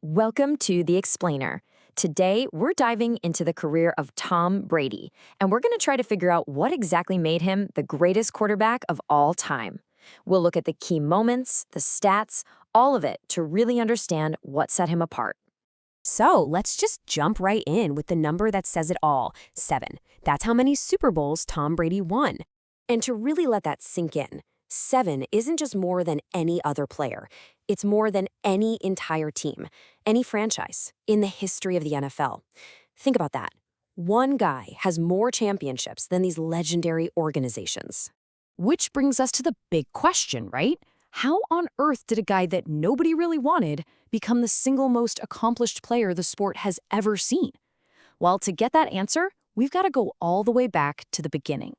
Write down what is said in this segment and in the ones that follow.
Welcome to The Explainer. Today, we're diving into the career of Tom Brady, and we're going to try to figure out what exactly made him the greatest quarterback of all time. We'll look at the key moments, the stats, all of it to really understand what set him apart. So let's just jump right in with the number that says it all, 7. That's how many Super Bowls Tom Brady won. And to really let that sink in, 7 isn't just more than any other player. It's more than any entire team, any franchise in the history of the NFL. Think about that. One guy has more championships than these legendary organizations. Which brings us to the big question, right? How on earth did a guy that nobody really wanted become the single most accomplished player the sport has ever seen? Well, to get that answer, we've got to go all the way back to the beginning.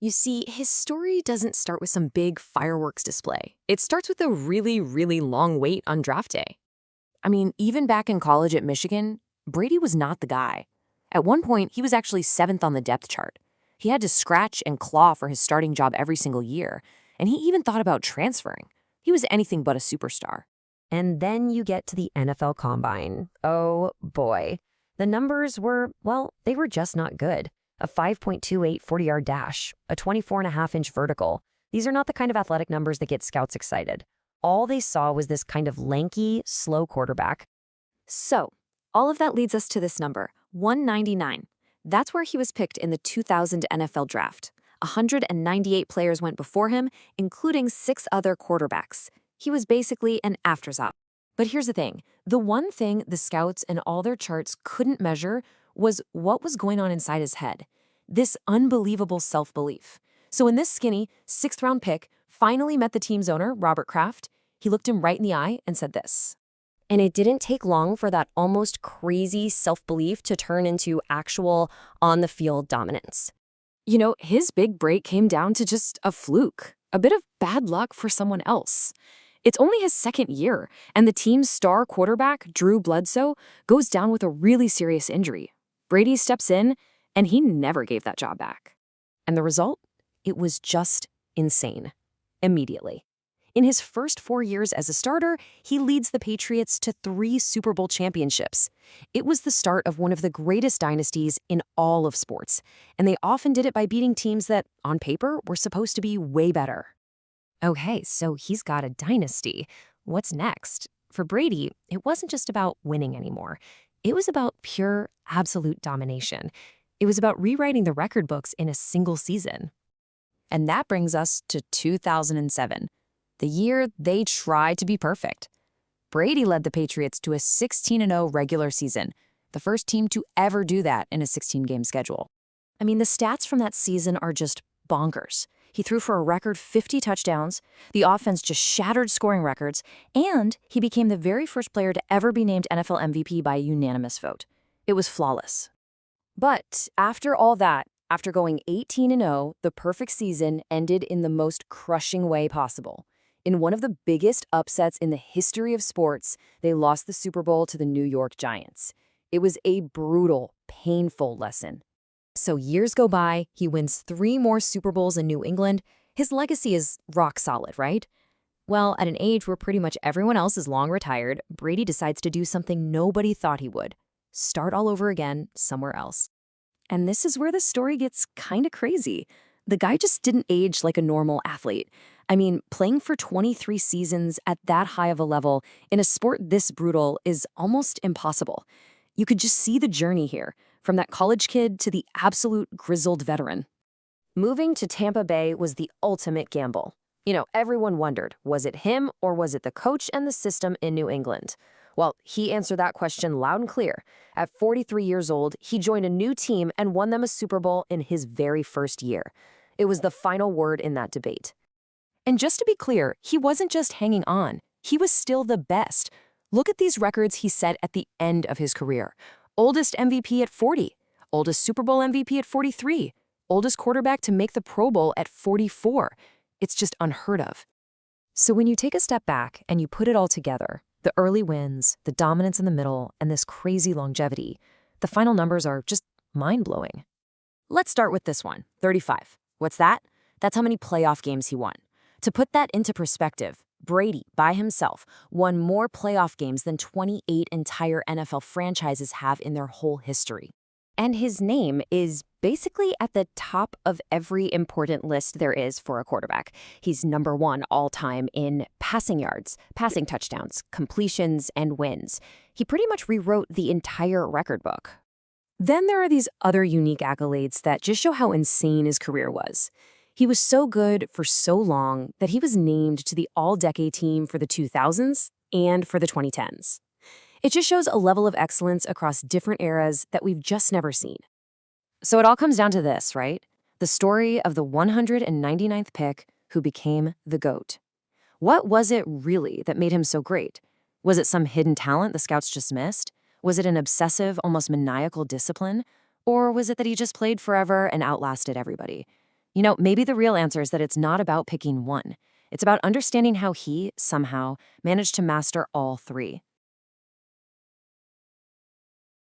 You see, his story doesn't start with some big fireworks display. It starts with a really, really long wait on draft day. I mean, even back in college at Michigan, Brady was not the guy. At one point, he was actually 7th on the depth chart. He had to scratch and claw for his starting job every single year, and he even thought about transferring. He was anything but a superstar. And then you get to the NFL Combine. Oh, boy. The numbers were, well, they were just not good. A 5.28 40-yard dash, a 24.5-inch vertical. These are not the kind of athletic numbers that get scouts excited. All they saw was this kind of lanky, slow quarterback. So, all of that leads us to this number, 199. That's where he was picked in the 2000 NFL Draft. 198 players went before him, including 6 other quarterbacks. He was basically an afterthought. But here's the thing. The one thing the scouts and all their charts couldn't measure was what was going on inside his head. This unbelievable self-belief. So when this skinny, 6th-round pick finally met the team's owner, Robert Kraft, he looked him right in the eye and said this. And it didn't take long for that almost crazy self-belief to turn into actual on-the-field dominance. You know, his big break came down to just a fluke, a bit of bad luck for someone else. It's only his 2nd year, and the team's star quarterback, Drew Bledsoe, goes down with a really serious injury. Brady steps in, and he never gave that job back. And the result? It was just insane. Immediately. In his first 4 years as a starter, he leads the Patriots to 3 Super Bowl championships. It was the start of one of the greatest dynasties in all of sports, and they often did it by beating teams that, on paper, were supposed to be way better. Okay, so he's got a dynasty. What's next? For Brady, it wasn't just about winning anymore. It was about pure, absolute domination. It was about rewriting the record books in a single season. And that brings us to 2007, the year they tried to be perfect. Brady led the Patriots to a 16-0 regular season, the first team to ever do that in a 16-game schedule. I mean, the stats from that season are just bonkers. He threw for a record 50 touchdowns, the offense just shattered scoring records, and he became the very first player to ever be named NFL MVP by a unanimous vote. It was flawless. But after all that, after going 18-0, the perfect season ended in the most crushing way possible. In one of the biggest upsets in the history of sports, they lost the Super Bowl to the New York Giants. It was a brutal, painful lesson. So years go by, he wins 3 more Super Bowls in New England. His legacy is rock solid, right? Well, at an age where pretty much everyone else is long retired, Brady decides to do something nobody thought he would. Start all over again somewhere else. And this is where the story gets kind of crazy. The guy just didn't age like a normal athlete. I mean, playing for 23 seasons at that high of a level in a sport this brutal is almost impossible. You could just see the journey here, from that college kid to the absolute grizzled veteran. Moving to Tampa Bay was the ultimate gamble. You know, everyone wondered, was it him or was it the coach and the system in New England? Well, he answered that question loud and clear. At 43 years old, he joined a new team and won them a Super Bowl in his very first year. It was the final word in that debate. And just to be clear, he wasn't just hanging on. He was still the best. Look at these records he set at the end of his career. Oldest MVP at 40, oldest Super Bowl MVP at 43, oldest quarterback to make the Pro Bowl at 44. It's just unheard of. So when you take a step back and you put it all together, the early wins, the dominance in the middle, and this crazy longevity, the final numbers are just mind-blowing. Let's start with this one, 35. What's that? That's how many playoff games he won. To put that into perspective, Brady, by himself, won more playoff games than 28 entire NFL franchises have in their whole history. And his name is basically at the top of every important list there is for a quarterback. He's number one all-time in passing yards, passing touchdowns, completions, and wins. He pretty much rewrote the entire record book. Then there are these other unique accolades that just show how insane his career was. He was so good for so long that he was named to the All-Decade team for the 2000s and for the 2010s. It just shows a level of excellence across different eras that we've just never seen. So it all comes down to this, right? The story of the 199th pick who became the GOAT. What was it really that made him so great? Was it some hidden talent the scouts just missed? Was it an obsessive, almost maniacal discipline? Or was it that he just played forever and outlasted everybody? You know, maybe the real answer is that it's not about picking one. It's about understanding how he, somehow, managed to master all three.